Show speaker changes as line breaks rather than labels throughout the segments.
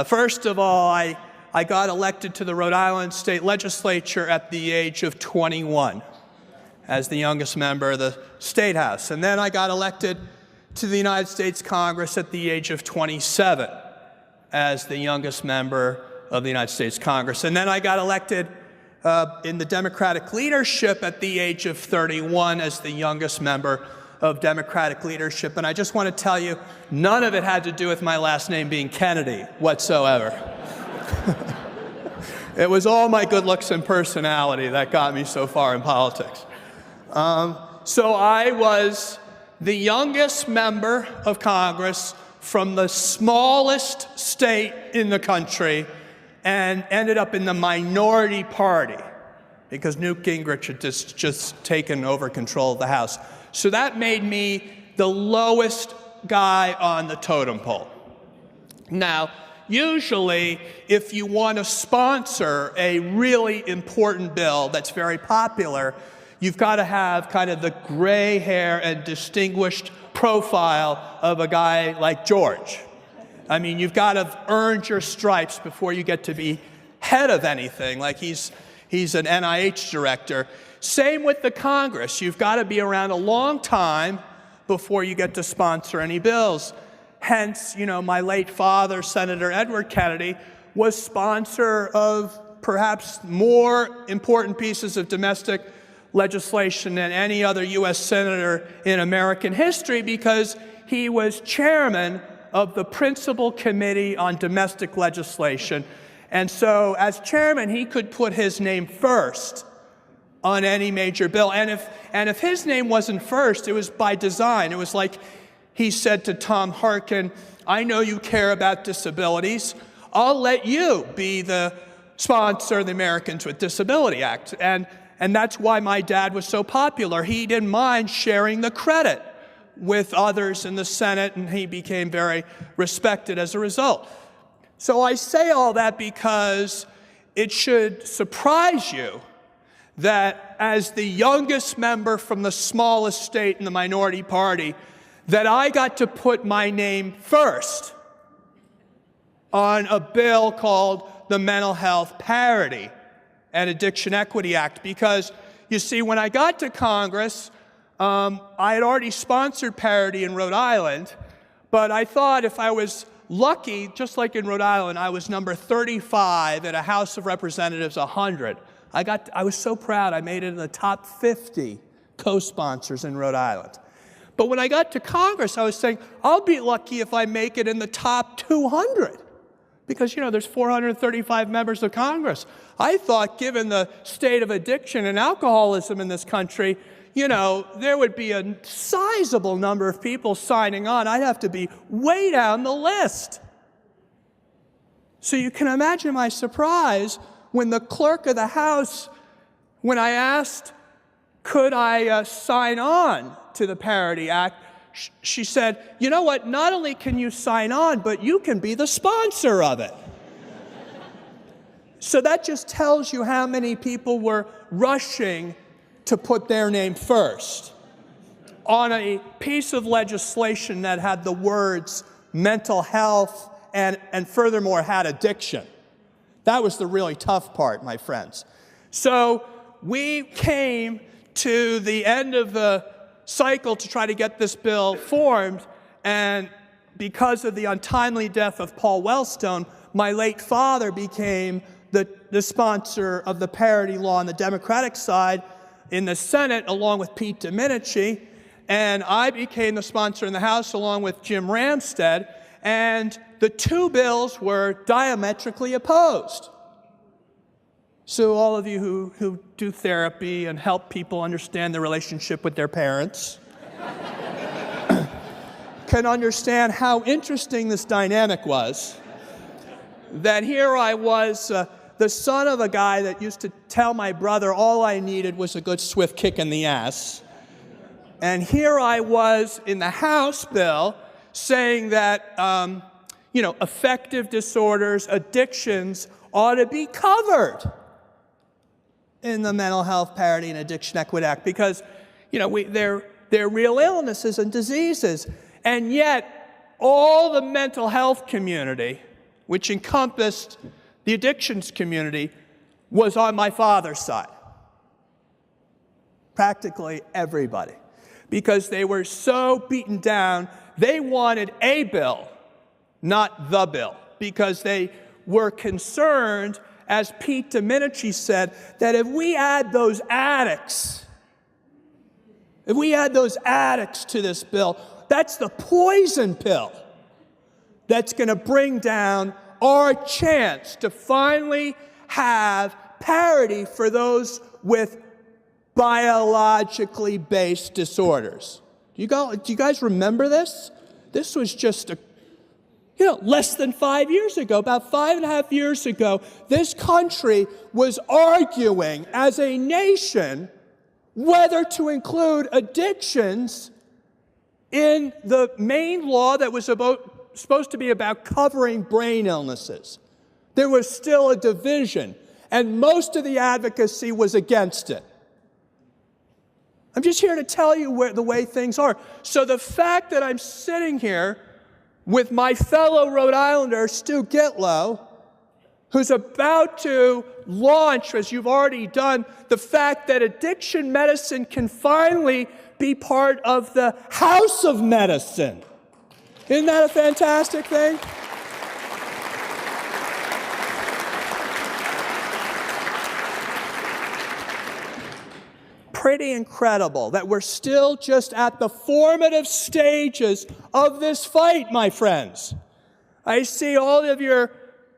First of all, I got elected to the Rhode Island State Legislature at the age of 21 as the youngest member of the State House. And then I got elected to the United States Congress at the age of 27 as the youngest member of the United States Congress. And then I got elected in the Democratic leadership at the age of 31 as the youngest member of Democratic leadership. And I just want to tell you, none of it had to do with my last name being Kennedy whatsoever. It was all my good looks and personality that got me so far in politics. So I was the youngest member of Congress from the smallest state in the country and ended up in the minority party because Newt Gingrich had just taken over control of the House. So that made me the lowest guy on the totem pole. Now, usually, if you want to sponsor a really important bill that's very popular, you've got to have kind of the gray hair and distinguished profile of a guy like George. I mean, you've got to have earned your stripes before you get to be head of anything, like he's an NIH director. Same with the Congress. You've got to be around a long time before you get to sponsor any bills. Hence, my late father, Senator Edward Kennedy, was sponsor of perhaps more important pieces of domestic legislation than any other U.S. senator in American history because he was chairman of the principal committee on domestic legislation. And so as chairman, he could put his name first on any major bill. And if his name wasn't first, it was by design. It was like he said to Tom Harkin, I know you care about disabilities. I'll let you be the sponsor of the Americans with Disability Act. And that's why my dad was so popular. He didn't mind sharing the credit with others in the Senate, and he became very respected as a result. So I say all that because it should surprise you that as the youngest member from the smallest state in the minority party, that I got to put my name first on a bill called the Mental Health Parity and Addiction Equity Act. Because, you see, when I got to Congress, I had already sponsored parity in Rhode Island, but I thought if I was lucky, just like in Rhode Island, I was number 35 at a House of Representatives 100. I was so proud I made it in the top 50 co-sponsors in Rhode Island. But when I got to Congress, I was saying, I'll be lucky if I make it in the top 200. Because, there's 435 members of Congress. I thought, given the state of addiction and alcoholism in this country, there would be a sizable number of people signing on. I'd have to be way down the list. So you can imagine my surprise when the clerk of the House, when I asked, could I sign on to the Parity Act, she said, you know what, not only can you sign on, but you can be the sponsor of it. So that just tells you how many people were rushing to put their name first on a piece of legislation that had the words mental health and furthermore had addiction. That was the really tough part, my friends. So we came to the end of the cycle to try to get this bill formed, and because of the untimely death of Paul Wellstone, my late father became the sponsor of the parity law on the Democratic side in the Senate, along with Pete Domenici, and I became the sponsor in the House along with Jim Ramstad, and the two bills were diametrically opposed. So all of you who do therapy and help people understand the relationship with their parents can understand how interesting this dynamic was. That here I was, the son of a guy that used to tell my brother all I needed was a good swift kick in the ass. And here I was in the House bill saying that, affective disorders, addictions ought to be covered in the Mental Health Parity and Addiction Equity Act because, they're real illnesses and diseases. And yet, all the mental health community which encompassed the addictions community, was on my father's side. Practically everybody. Because they were so beaten down, they wanted a bill, not the bill. Because they were concerned, as Pete Domenici said, that if we add those addicts to this bill, that's the poison pill that's going to bring down our chance to finally have parity for those with biologically based disorders. Do you guys remember this? This was just less than 5 years ago, about 5.5 years ago, this country was arguing as a nation whether to include addictions in the main law that was supposed to be about covering brain illnesses. There was still a division, and most of the advocacy was against it. I'm just here to tell you the way things are. So the fact that I'm sitting here with my fellow Rhode Islander, Stu Gitlow, who's about to launch, as you've already done, the fact that addiction medicine can finally be part of the House of Medicine. Isn't that a fantastic thing? Pretty incredible that we're still just at the formative stages of this fight, my friends. I see all of your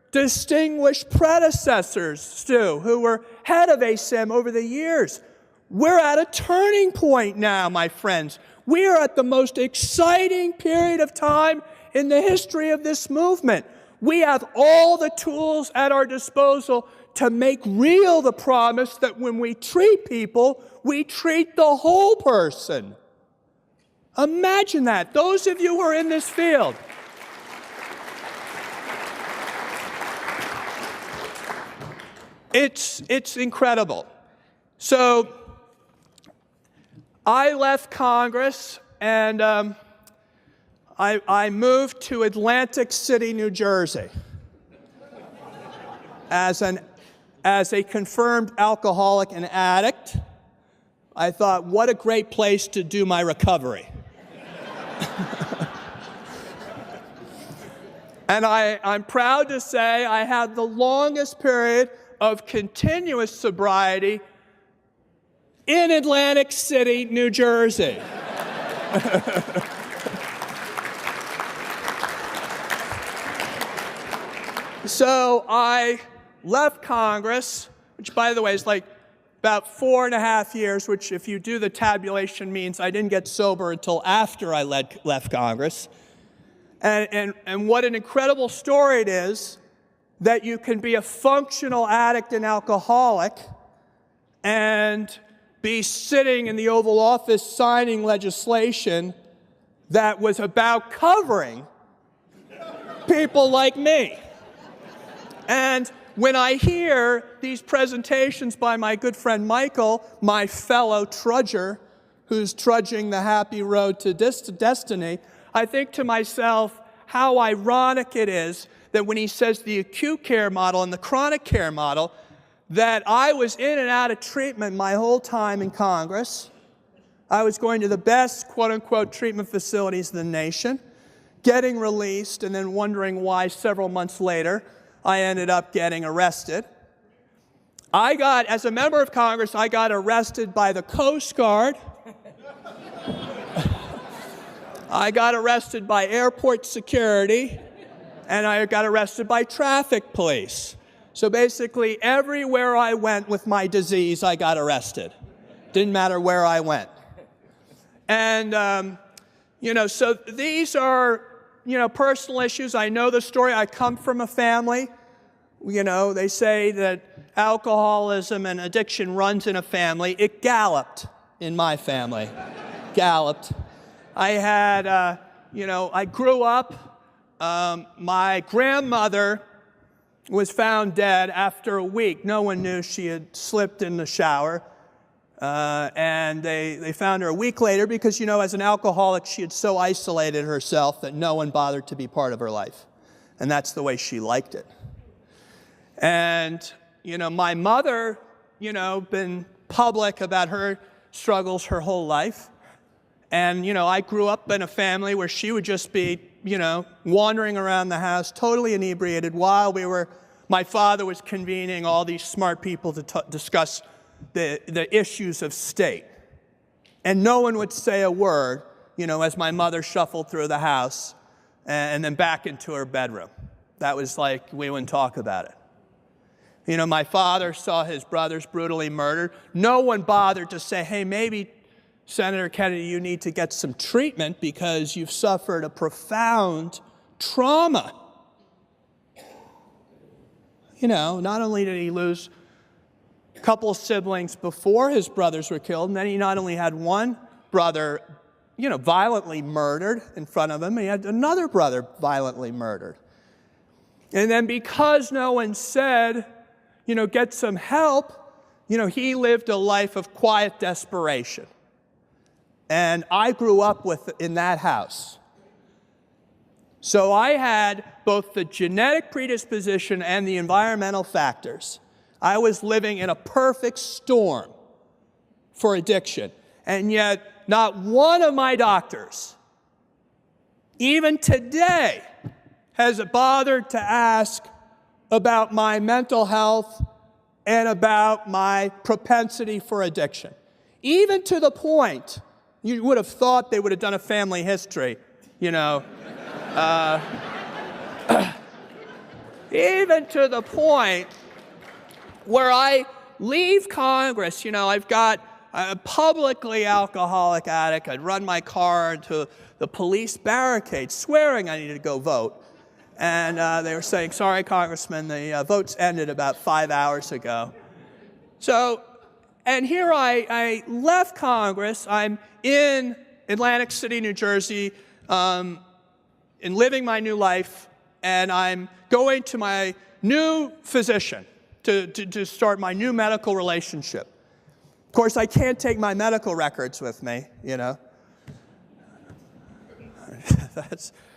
distinguished predecessors, Stu, who were head of ASAM over the years. We're at a turning point now, my friends. We are at the most exciting period of time in the history of this movement. We have all the tools at our disposal to make real the promise that when we treat people, we treat the whole person. Imagine that. Those of you who are in this field. It's incredible. So I left Congress and I moved to Atlantic City, New Jersey as a confirmed alcoholic and addict. I thought, what a great place to do my recovery. And I'm proud to say I had the longest period of continuous sobriety in Atlantic City, New Jersey. So I left Congress, which, by the way, is like about 4.5 years, which, if you do the tabulation, means I didn't get sober until after I left Congress. And what an incredible story it is that you can be a functional addict and alcoholic and be sitting in the Oval Office signing legislation that was about covering people like me. And when I hear these presentations by my good friend Michael, my fellow trudger, who's trudging the happy road to destiny, I think to myself how ironic it is that when he says the acute care model and the chronic care model, that I was in and out of treatment my whole time in Congress. I was going to the best, quote-unquote, treatment facilities in the nation, getting released, and then wondering why several months later I ended up getting arrested. As a member of Congress, I got arrested by the Coast Guard. I got arrested by airport security, and I got arrested by traffic police. So basically, everywhere I went with my disease, I got arrested. Didn't matter where I went. And, so these are, personal issues. I know the story. I come from a family. They say that alcoholism and addiction runs in a family. It galloped in my family. Galloped. I had, I grew up. My grandmother was found dead after a week. No one knew she had slipped in the shower. And they found her a week later because, as an alcoholic, she had so isolated herself that no one bothered to be part of her life. and that's the way she liked it. And, my mother, been public about her struggles her whole life. And, I grew up in a family where she would just be, wandering around the house, totally inebriated, while my father was convening all these smart people to discuss the issues of state. And no one would say a word, as my mother shuffled through the house and then back into her bedroom. That was like, we wouldn't talk about it. My father saw his brothers brutally murdered. No one bothered to say, hey, maybe, Senator Kennedy, you need to get some treatment because you've suffered a profound trauma. Not only did he lose a couple of siblings before his brothers were killed, and then he not only had one brother, violently murdered in front of him, he had another brother violently murdered. And then because no one said, get some help, he lived a life of quiet desperation. And I grew up in that house. So I had both the genetic predisposition and the environmental factors. I was living in a perfect storm for addiction. And yet, not one of my doctors, even today, has bothered to ask about my mental health and about my propensity for addiction. Even to the point, you would have thought they would have done a family history, Even to the point where I leave Congress, I've got a publicly alcoholic addict. I'd run my car into the police barricade, swearing I needed to go vote. And they were saying, sorry, Congressman, the votes ended about 5 hours ago. So, and here I left Congress. I'm in Atlantic City, New Jersey, and living my new life, and I'm going to my new physician to start my new medical relationship. Of course, I can't take my medical records with me,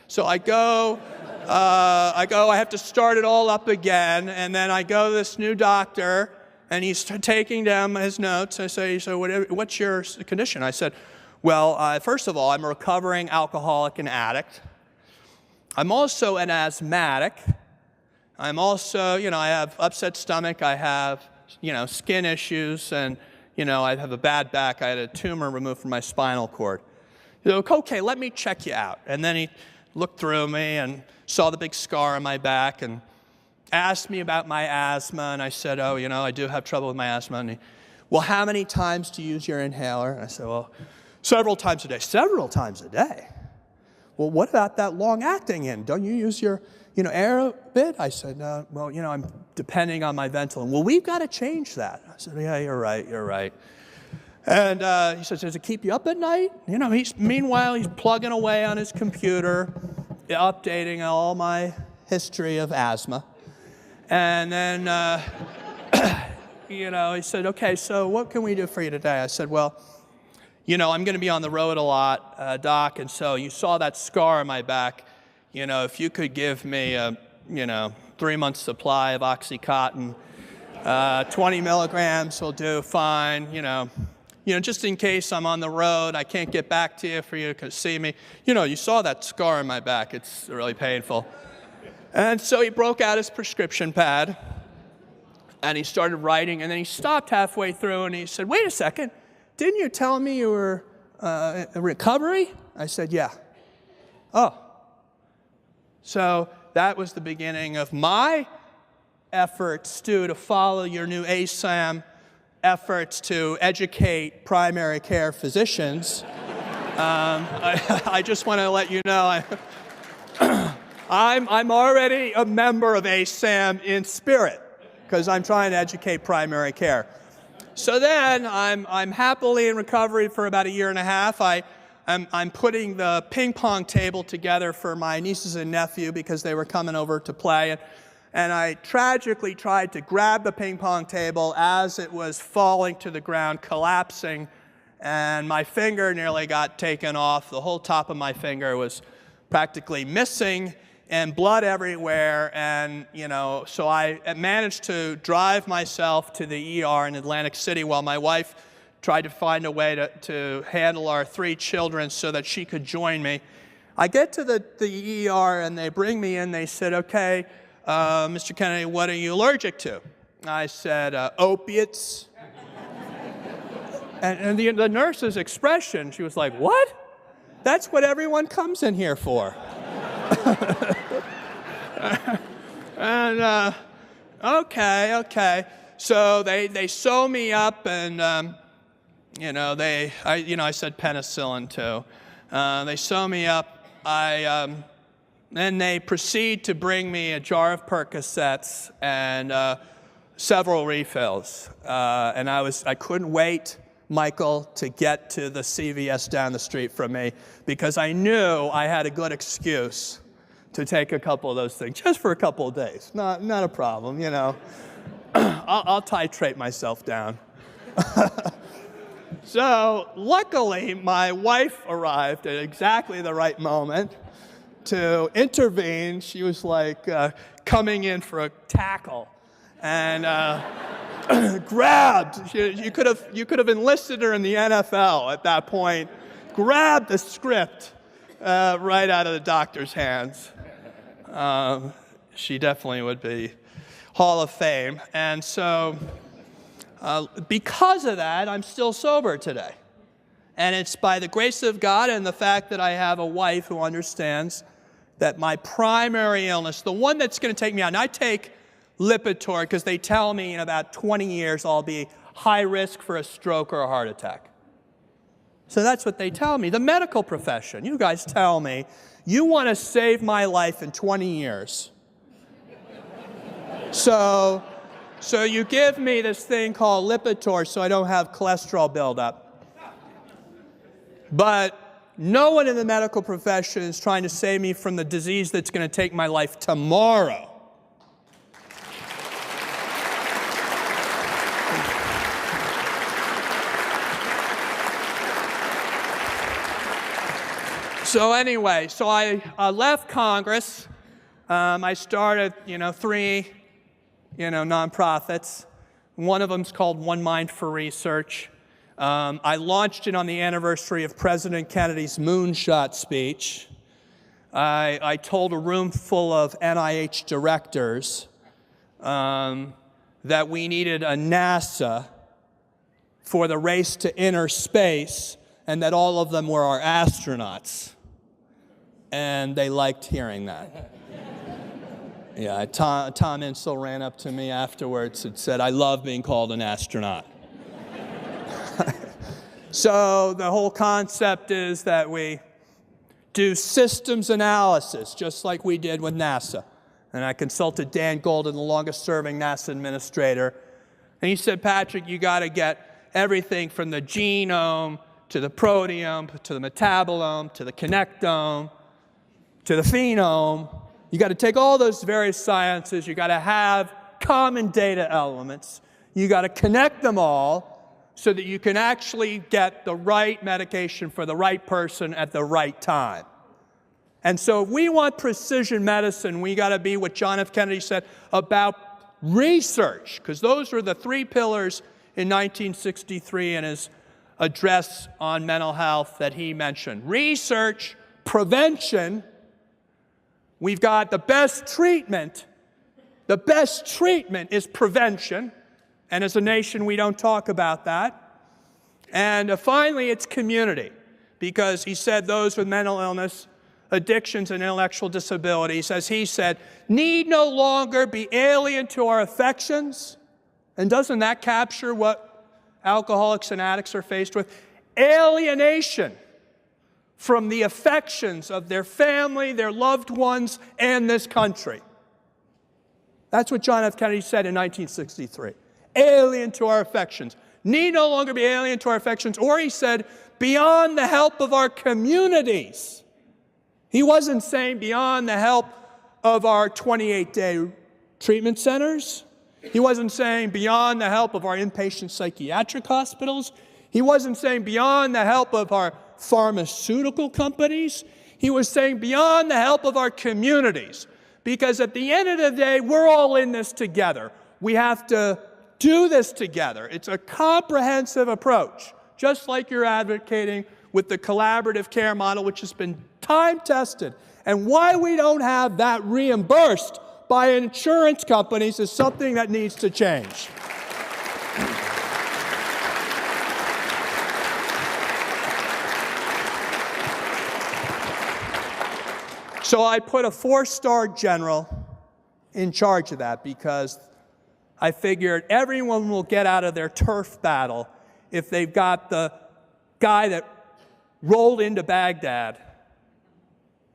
So I go, I have to start it all up again, and then I go to this new doctor, and he's taking down his notes. I say, so what's your condition? I said, well, first of all, I'm a recovering alcoholic and addict. I'm also an asthmatic. I'm also, I have upset stomach. I have, skin issues, and, I have a bad back. I had a tumor removed from my spinal cord. He said, okay, let me check you out. And then he looked through me and saw the big scar on my back and asked me about my asthma. And I said, oh, I do have trouble with my asthma. And he, well, how many times do you use your inhaler? And I said, well, several times a day. Several times a day? Well, what about that long-acting in? Don't you use your, air a bit? I said, well, I'm depending on my Ventolin. Well, we've got to change that. I said, yeah, you're right. And he says, does it keep you up at night? Meanwhile, he's plugging away on his computer, updating all my history of asthma. And then, he said, okay, so what can we do for you today? I said, well, I'm going to be on the road a lot, Doc, and so you saw that scar on my back. If you could give me a, 3-month supply of OxyContin, 20 milligrams will do fine, just in case I'm on the road, I can't get back to you for you to see me. You saw that scar on my back. It's really painful. And so he broke out his prescription pad, and he started writing, and then he stopped halfway through, and he said, wait a second, didn't you tell me you were in recovery? I said, yeah. Oh. So that was the beginning of my efforts, Stu, to follow your new ASAM efforts to educate primary care physicians. I just want to let you know I'm already a member of ASAM in spirit because I'm trying to educate primary care. So then I'm happily in recovery for about a year and a half. I'm putting the ping pong table together for my nieces and nephew because they were coming over to play. And I tragically tried to grab the ping pong table as it was falling to the ground, collapsing, and my finger nearly got taken off. The whole top of my finger was practically missing, and blood everywhere. And, so I managed to drive myself to the ER in Atlantic City while my wife tried to find a way to handle our 3 children so that she could join me. I get to the ER, and they bring me in. They said, okay, Mr. Kennedy, what are you allergic to? I said, opiates. and the nurse's expression, she was like, what? That's what everyone comes in here for. And, okay. So they sew me up, and, I said penicillin too. They sew me up. Then they proceed to bring me a jar of Percocets and several refills. And I couldn't wait, Michael, to get to the CVS down the street from me, because I knew I had a good excuse to take a couple of those things, just for a couple of days. Not a problem, I'll titrate myself down. So luckily, my wife arrived at exactly the right moment to intervene. She was like coming in for a tackle, and grabbed. You could have enlisted her in the NFL at that point. Grabbed the script right out of the doctor's hands. She definitely would be Hall of Fame, and so. Because of that, I'm still sober today. And it's by the grace of God and the fact that I have a wife who understands that my primary illness, the one that's going to take me out, and I take Lipitor because they tell me in about 20 years I'll be high risk for a stroke or a heart attack. So that's what they tell me. The medical profession, you guys tell me, you want to save my life in 20 years. So you give me this thing called Lipitor so I don't have cholesterol buildup. But no one in the medical profession is trying to save me from the disease that's going to take my life tomorrow. So anyway, I left Congress. I started, 3 nonprofits. One of them's called One Mind for Research. I launched it on the anniversary of President Kennedy's moonshot speech. I told a room full of NIH directors that we needed a NASA for the race to inner space, and that all of them were our astronauts. And they liked hearing that. Yeah, Tom Insel ran up to me afterwards and said, I love being called an astronaut. So the whole concept is that we do systems analysis, just like we did with NASA. And I consulted Dan Golden, the longest-serving NASA administrator. And he said, Patrick, you got to get everything from the genome to the proteome to the metabolome to the connectome to the phenome. You got to take all those various sciences. You got to have common data elements. You got to connect them all so that you can actually get the right medication for the right person at the right time. And so if we want precision medicine, we got to be what John F. Kennedy said about research, because those were the 3 pillars in 1963 in his address on mental health that he mentioned. Research, prevention. We've got the best treatment. The best treatment is prevention. And as a nation, we don't talk about that. And finally, it's community. Because he said those with mental illness, addictions, and intellectual disabilities, as he said, need no longer be alien to our affections. And doesn't that capture what alcoholics and addicts are faced with? Alienation from the affections of their family, their loved ones, and this country. That's what John F. Kennedy said in 1963. Alien to our affections. Need no longer be alien to our affections. Or he said, beyond the help of our communities. He wasn't saying beyond the help of our 28-day treatment centers. He wasn't saying beyond the help of our inpatient psychiatric hospitals. He wasn't saying beyond the help of our pharmaceutical companies. He was saying beyond the help of our communities, because at the end of the day, we're all in this together. We have to do this together. It's a comprehensive approach, just like you're advocating with the collaborative care model, which has been time-tested. And why we don't have that reimbursed by insurance companies is something that needs to change. So I put a 4-star general in charge of that because I figured everyone will get out of their turf battle if they've got the guy that rolled into Baghdad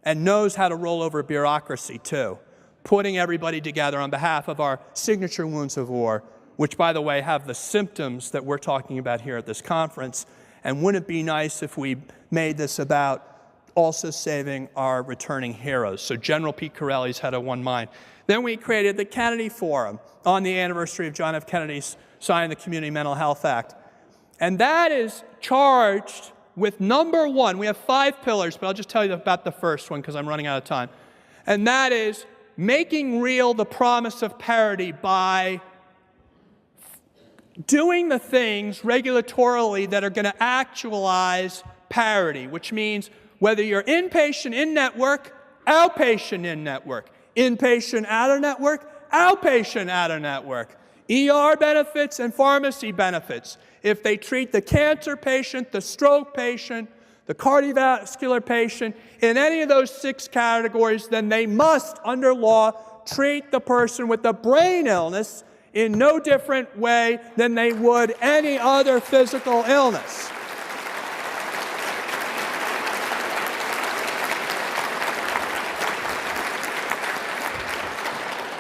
and knows how to roll over bureaucracy too, putting everybody together on behalf of our signature wounds of war, which, by the way, have the symptoms that we're talking about here at this conference. And wouldn't it be nice if we made this about also saving our returning heroes? So General Pete Corelli's had a one mind. Then we created the Kennedy Forum on the anniversary of John F. Kennedy's signing the Community Mental Health Act. And that is charged with number one. We have 5 pillars, but I'll just tell you about the first one because I'm running out of time. And that is making real the promise of parity by doing the things regulatorily that are going to actualize parity, which means whether you're inpatient in-network, outpatient in-network, inpatient out-of-network, outpatient out-of-network, ER benefits and pharmacy benefits. If they treat the cancer patient, the stroke patient, the cardiovascular patient, in any of those 6 categories, then they must, under law, treat the person with a brain illness in no different way than they would any other physical illness.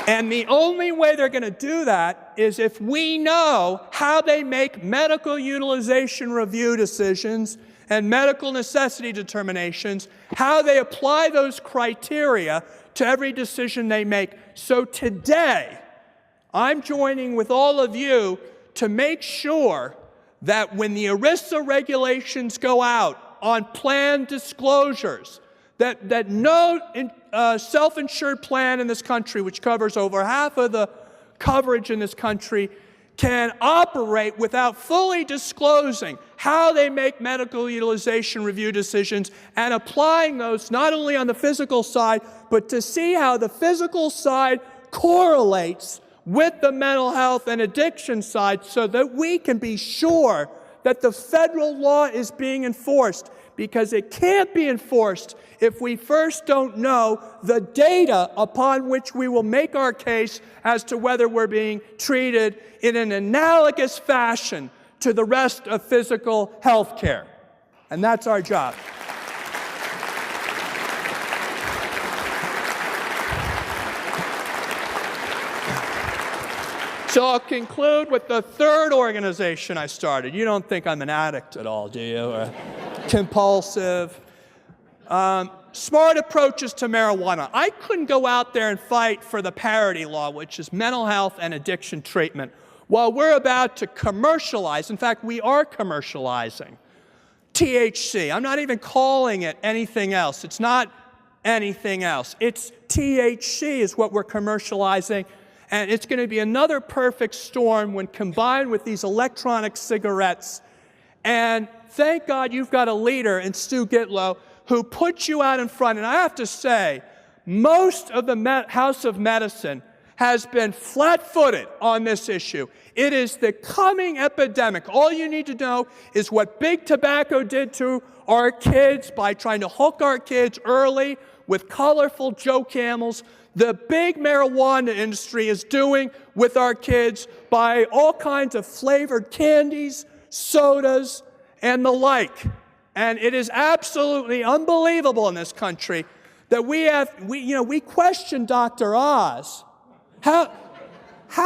And the only way they're going to do that is if we know how they make medical utilization review decisions and medical necessity determinations, how they apply those criteria to every decision they make. So today, I'm joining with all of you to make sure that when the ERISA regulations go out on plan disclosures, that no self-insured plan in this country, which covers over half of the coverage in this country, can operate without fully disclosing how they make medical utilization review decisions and applying those not only on the physical side, but to see how the physical side correlates with the mental health and addiction side so that we can be sure that the federal law is being enforced, because it can't be enforced if we first don't know the data upon which we will make our case as to whether we're being treated in an analogous fashion to the rest of physical health care. And that's our job. So I'll conclude with the third organization I started. You don't think I'm an addict at all, do you? Or compulsive. Smart approaches to marijuana. I couldn't go out there and fight for the parity law, which is mental health and addiction treatment, while we're about to commercialize. In fact, we are commercializing THC. I'm not even calling it anything else. It's not anything else. It's THC is what we're commercializing. And it's going to be another perfect storm when combined with these electronic cigarettes. And thank God you've got a leader in Stu Gitlow who puts you out in front. And I have to say, most of the House of Medicine has been flat-footed on this issue. It is the coming epidemic. All you need to know is what big tobacco did to our kids by trying to hook our kids early with colorful Joe Camels. The big marijuana industry is doing with our kids by all kinds of flavored candies, sodas, and the like. And it is absolutely unbelievable in this country that we question Dr. Oz. How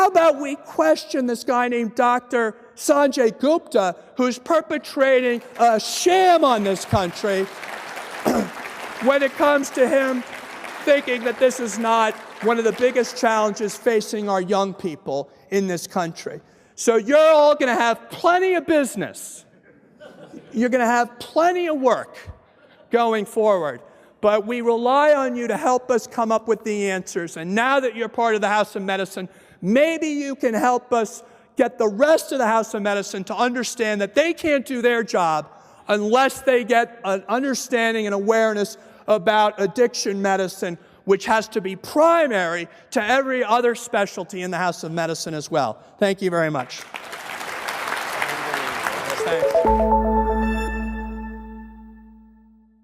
about we question this guy named Dr. Sanjay Gupta, who's perpetrating a sham on this country when it comes to him thinking that this is not one of the biggest challenges facing our young people in this country. So you're all going to have plenty of business. You're going to have plenty of work going forward. but we rely on you to help us come up with the answers. And now that you're part of the House of Medicine, maybe you can help us get the rest of the House of Medicine to understand that they can't do their job unless they get an understanding and awareness about addiction medicine, which has to be primary to every other specialty in the House of Medicine as well. Thank you very much. Thanks.